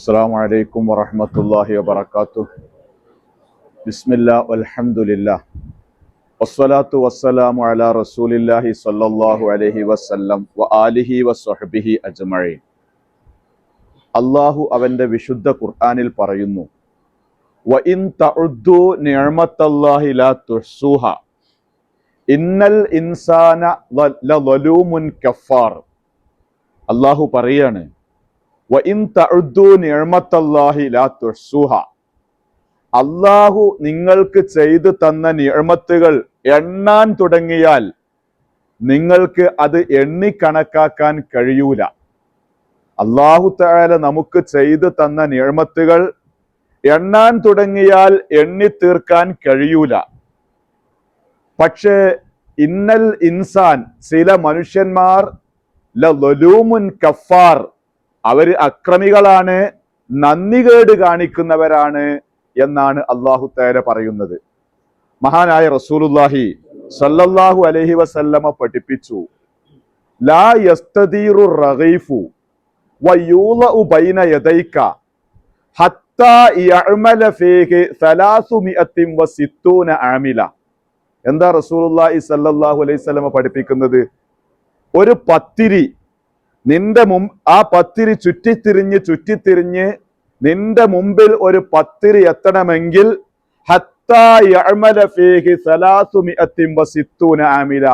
അസ്സലാമു അലൈക്കും വറഹ്മത്തുള്ളാഹി വബറകാതുഹു. ബിസ്മില്ലാ വൽഹംദുലില്ലാ വസ്സലാത്തു വസ്സലാമു അലാ റസൂലില്ലാഹി സ്വല്ലല്ലാഹു അലൈഹി വസല്ലം വ ആലിഹി വസ്വഹ്ബിഹി അജ്മഈൻ. അല്ലാഹു അവന്റെ വിശുദ്ധ ഖുർആനിൽ പറയുന്നു, വ ഇൻ തഉദ്ദു നിഅമത്തല്ലാഹി ലാ തുഹ്സുഹാ ഇന്നൽ ഇൻസാന ലളൂമുൻ കഫാർ. അല്ലാഹു പറയാണ്, വ ഇൻ തഉദ്ദു നിഅമത്തല്ലാഹി ലാ തുഹ്സുഹാ, അല്ലാഹു നിങ്ങൾക്ക് ചെയ്തു തന്ന നിഅമത്തുകൾ എണ്ണാൻ തുടങ്ങിയാൽ നിങ്ങൾക്ക് അത് എണ്ണിക്കണക്കാക്കാൻ കഴിയൂല. അല്ലാഹു തആല നമുക്ക് ചെയ്തു തന്ന നിഅമത്തുകൾ എണ്ണാൻ തുടങ്ങിയാൽ എണ്ണി തീർക്കാൻ കഴിയൂല. പക്ഷേ ഇന്നൽ ഇൻസാൻ, ചില മനുഷ്യന്മാർ ലളൂമുൻ കഫാർ, അവര് അക്രമികളാണ്, നന്ദികേട് കാണിക്കുന്നവരാണ് എന്നാണ് അല്ലാഹു തആല പറയുന്നത്. മഹാനായ റസൂലുള്ളാഹി സല്ലല്ലാഹു അലൈഹി വസല്ലമ പഠിപ്പിച്ചു, ലാ യസ്തദീറു റഗീഫു വയൂളഉ ബൈന യദൈക ഹത്താ യഅമല ഫീഹി 360 ആമില. എന്താ റസൂലുള്ളാഹി സല്ലല്ലാഹു അലൈഹി വസല്ലമ പഠിപ്പിക്കുന്നത്? ഒരു പത്തിരി ആ പത്തിരി ചുറ്റിത്തിരിഞ്ഞ് നിന്റെ മുമ്പിൽ ഒരു പത്തിരി എത്തണമെങ്കിൽ ഹത്താ യഅമല ഫീഹി 360 ആമില,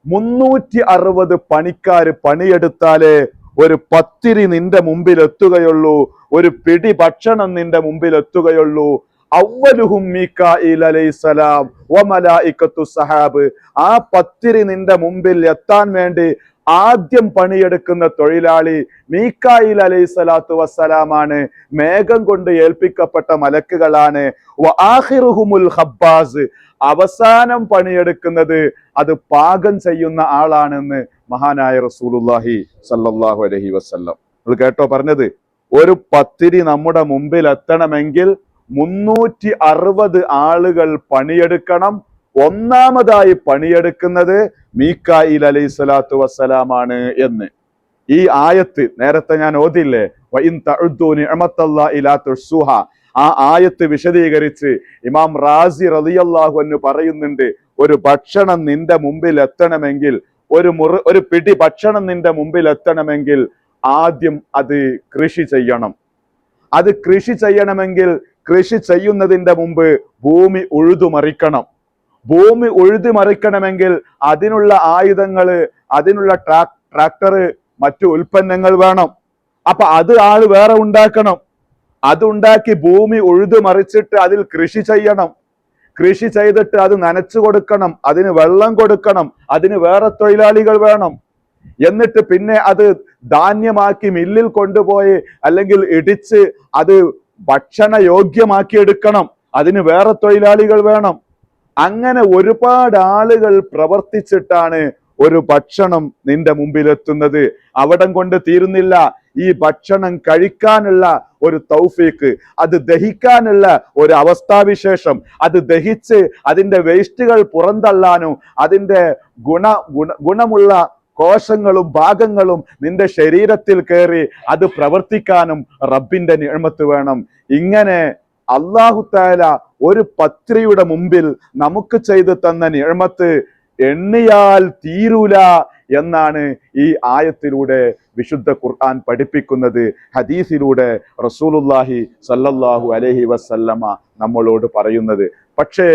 360 പണിക്കാര് പണിയെടുത്താലേ ഒരു പത്തിരി നിന്റെ മുമ്പിൽ എത്തുകയുള്ളൂ, ഒരു പിടി ഭക്ഷണം നിന്റെ മുമ്പിൽ എത്തുകയുള്ളൂ. അവ്വലുഹും മീകാഈൽ അലൈഹിസ്സലാം വ മലായികത്തു സഹാബ്. ആ പത്തിരി നിന്റെ മുമ്പിൽ എത്താൻ വേണ്ടി ആദ്യം പണിയെടുക്കുന്ന തൊഴിലാളി മീകായിൽ അലൈഹിസ്സലാത്തു വസ്സലാമാണ്. മേഘം കൊണ്ട് ഏൽപ്പിക്കപ്പെട്ട മലക്കുകളാണ്. വ ആഖിറുഹുമുൽ ഖബ്ബാസ്, അവസാനം പണിയെടുക്കുന്നത് അത് പാകം ചെയ്യുന്ന ആളാണെന്ന് മഹാനായ റസൂലുള്ളാഹി സല്ലല്ലാഹു അലൈഹി വസല്ലം. നിങ്ങൾ കേട്ടോ പറഞ്ഞത്? ഒരു പത്തിരി നമ്മുടെ മുമ്പിൽ എത്തണമെങ്കിൽ 360 ആളുകൾ പണിയെടുക്കണം. ഒന്നാമതായി പണിയെടുക്കുന്നത് മീകായിൽ അലൈഹിസ്സലാത്തു വസ്സലാമാണ് എന്ന് ഈ ആയത്ത് നേരത്തെ ഞാൻ ഓതില്ലേ, വ ഇൻ തഉദ്ദു നിഅമത്തല്ലാഹി ലാ തുഹ്സുഹാ, ആ ആയത്ത് വിശദീകരിച്ച് ഇമാം റാസി റളിയല്ലാഹു അൻഹു പറയുന്നുണ്ട്, ഒരു ഭക്ഷണം നിന്റെ മുമ്പിൽ എത്തണമെങ്കിൽ, ഒരു പിടി ഭക്ഷണം നിന്റെ മുമ്പിൽ എത്തണമെങ്കിൽ ആദ്യം അത് കൃഷി ചെയ്യണം. അത് കൃഷി ചെയ്യണമെങ്കിൽ കൃഷി ചെയ്യുന്നതിന്റെ മുമ്പ് ഭൂമി ഉഴുതുമറിക്കണം. ഭൂമി ഉഴുതുമറിക്കണമെങ്കിൽ അതിനുള്ള ആയുധങ്ങള്, അതിനുള്ള ട്രാക്ടർ, മറ്റു ഉൽപ്പന്നങ്ങൾ വേണം. അപ്പൊ അത് ആള് വേറെ ഉണ്ടാക്കണം. അതുണ്ടാക്കി ഭൂമി ഉഴുതുമറിച്ചിട്ട് അതിൽ കൃഷി ചെയ്യണം. കൃഷി ചെയ്തിട്ട് അത് നനച്ചു കൊടുക്കണം, അതിന് വെള്ളം കൊടുക്കണം, അതിന് വേറെ തൊഴിലാളികൾ വേണം. എന്നിട്ട് പിന്നെ അത് ധാന്യമാക്കി മില്ലിൽ കൊണ്ടുപോയി അല്ലെങ്കിൽ ഇടിച്ച് അത് ഭക്ഷണ യോഗ്യമാക്കി എടുക്കണം, അതിന് വേറെ തൊഴിലാളികൾ വേണം. അങ്ങനെ ഒരുപാട് ആളുകൾ പ്രവർത്തിച്ചിട്ടാണ് ഒരു ഭക്ഷണം നിന്റെ മുമ്പിൽ എത്തുന്നത്. അവിടം കൊണ്ട് തീരുന്നില്ല. ഈ ഭക്ഷണം കഴിക്കാനുള്ള ഒരു തൗഫീക്ക്, അത് ദഹിക്കാനുള്ള ഒരു അവസ്ഥാവിശേഷം, അത് ദഹിച്ച് അതിന്റെ വേസ്റ്റുകൾ പുറന്തള്ളാനും അതിന്റെ ഗുണമുള്ള കോശങ്ങളും ഭാഗങ്ങളും നിന്റെ ശരീരത്തിൽ കയറി അത് പ്രവർത്തിക്കാനും റബ്ബിന്റെ നിഅമത്ത് വേണം. ഇങ്ങനെ അല്ലാഹു തആല ഒരു പത്രിയുടെ മുമ്പിൽ നമുക്ക് ചെയ്തു തന്ന നിഅമത്ത് എണ്ണിയാൽ തീരൂല എന്നാണ് ഈ ആയത്തിലൂടെ വിശുദ്ധ ഖുർആൻ പഠിപ്പിക്കുന്നത്. ഹദീസിലൂടെ റസൂലുള്ളാഹി സല്ലല്ലാഹു അലൈഹി വസല്ലമ നമ്മളോട് പറയുന്നത്. പക്ഷേ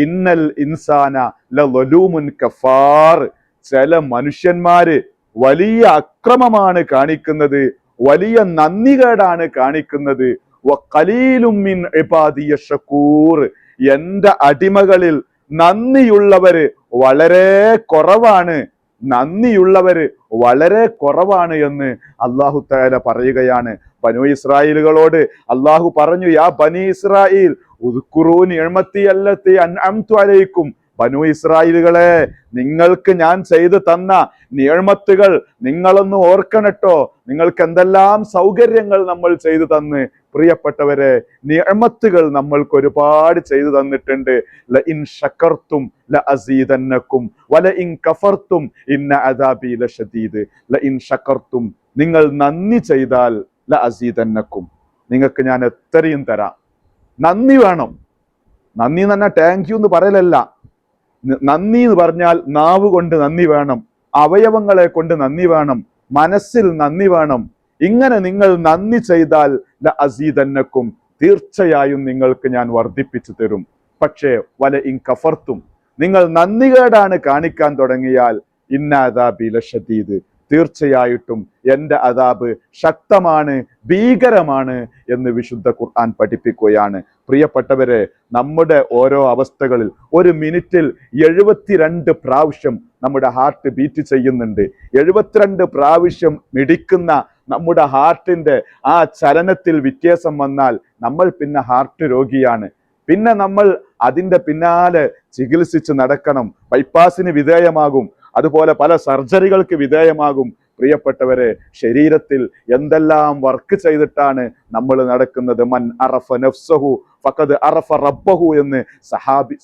ഇന്നൽ ഇൻസാന ലളൂമുൻ കഫാർ, ചില മനുഷ്യന്മാര് വലിയ അക്രമമാണ് കാണിക്കുന്നത്, വലിയ നന്ദികേടാണ് കാണിക്കുന്നത്. വഖലീലും മിൻ ഇബാദിയ ശകൂർ, എന്റെ അടിമകളിൽ നന്ദിയുള്ളവര് വളരെ കുറവാണ്, നന്ദിയുള്ളവര് വളരെ കുറവാണ് എന്ന് അല്ലാഹു തആല പറയുകയാണ്. ബനൂ ഇസ്രായേലുകളോട് അല്ലാഹു പറഞ്ഞു, യാ ബനി ഇസ്രായേൽ ഉദ്കുറൂ നിഅമതി അല്ലതി അൻഅംതു അലൈക്കും. ബനൂ ഇസ്രായേലുകളെ, നിങ്ങൾക്ക് ഞാൻ ചെയ്തു തന്ന നിഅമത്തുകൾ നിങ്ങളൊന്ന് ഓർക്കണട്ടോ. നിങ്ങൾക്ക് എന്തെല്ലാം സൗകര്യങ്ങൾ നമ്മൾ ചെയ്തു തന്ന്. പ്രിയപ്പെട്ടവരെ, നിഅമത്തുകൾ നമ്മൾക്ക് ഒരുപാട് ചെയ്തു തന്നിട്ടുണ്ട്. ല ഇൻ ശകർതും ല അസീദന്നകും വല ഇൻ കഫർതും ഇന്ന അദാബി ലശദീദ്. ല ഇൻ ശകർതും, നിങ്ങൾ നന്ദി ചെയ്താൽ ല അസീദന്നകും, നിങ്ങൾക്ക് ഞാൻ എത്രയും തരാം. നന്ദി വേണം. നന്ദി എന്ന് പറഞ്ഞാൽ താങ്ക് യു എന്ന് പറയലല്ല. നന്ദി എന്ന് പറഞ്ഞാൽ നാവ് കൊണ്ട് നന്ദി വേണം, അവയവങ്ങളെ കൊണ്ട് നന്ദി വേണം, മനസ്സിൽ നന്ദി വേണം. ഇങ്ങനെ നിങ്ങൾ നന്ദി ചെയ്താൽ ലഅസീദന്നക്കും, തീർച്ചയായും നിങ്ങൾക്ക് ഞാൻ വർദ്ധിപ്പിച്ചു തരും. പക്ഷേ വല ഇൻ കഫർത്തും, നിങ്ങൾ നന്ദികേടാണ് കാണിക്കാൻ തുടങ്ങിയാൽ ഇന്ന അദാബി ലശദീദ്, തീർച്ചയായിട്ടും എൻ്റെ അദാബ് ശക്തമാണ്, ഭീകരമാണ് എന്ന് വിശുദ്ധ ഖുർആൻ പഠിപ്പിക്കുകയാണ്. പ്രിയപ്പെട്ടവരെ, നമ്മുടെ ഓരോ അവസ്ഥകളിൽ ഒരു മിനിറ്റിൽ 72 പ്രാവശ്യം നമ്മുടെ ഹാർട്ട് ബീറ്റ് ചെയ്യുന്നുണ്ട്. 72 പ്രാവശ്യം മിടിക്കുന്ന നമ്മുടെ ഹാർട്ടിന്റെ ആ ചലനത്തിൽ വ്യത്യാസം വന്നാൽ നമ്മൾ പിന്നെ ഹാർട്ട് രോഗിയാണ്. പിന്നെ നമ്മൾ അതിന്റെ പിന്നാലെ ചികിത്സിച്ച് നടക്കണം. ബൈപ്പാസിന് വിധേയമാകും, അതുപോലെ പല സർജറികൾക്ക് വിധേയമാകും. പ്രിയപ്പെട്ടവരെ, ശരീരത്തിൽ എന്തെല്ലാം വർക്ക് ചെയ്തിട്ടാണ് നമ്മൾ നടക്കുന്നത്. മൻ അറഫ നഫ്സഹു ഫഖദ് അറഫ റബ്ബഹു എന്ന്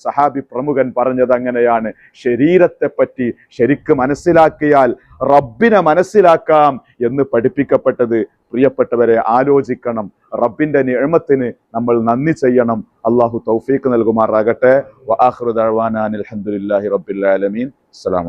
സഹാബി പ്രമുഖൻ പറഞ്ഞത് അങ്ങനെയാണ്. ശരീരത്തെ പറ്റി ശരിക്ക് മനസ്സിലാക്കിയാൽ റബ്ബിനെ മനസ്സിലാക്കാം എന്ന് പഠിപ്പിക്കപ്പെട്ടത്. പ്രിയപ്പെട്ടവരെ, ആലോചിക്കണം. റബ്ബിന്റെ നിഅമത്തിന് നമ്മൾ നന്ദി ചെയ്യണം. അല്ലാഹു തൗഫീഖ് നൽകുമാറാകട്ടെ. വആഖിറു ദഅവാനാ അൽഹംദുലില്ലാഹി റബ്ബിൽ ആലമീൻ. അസ്സലാമു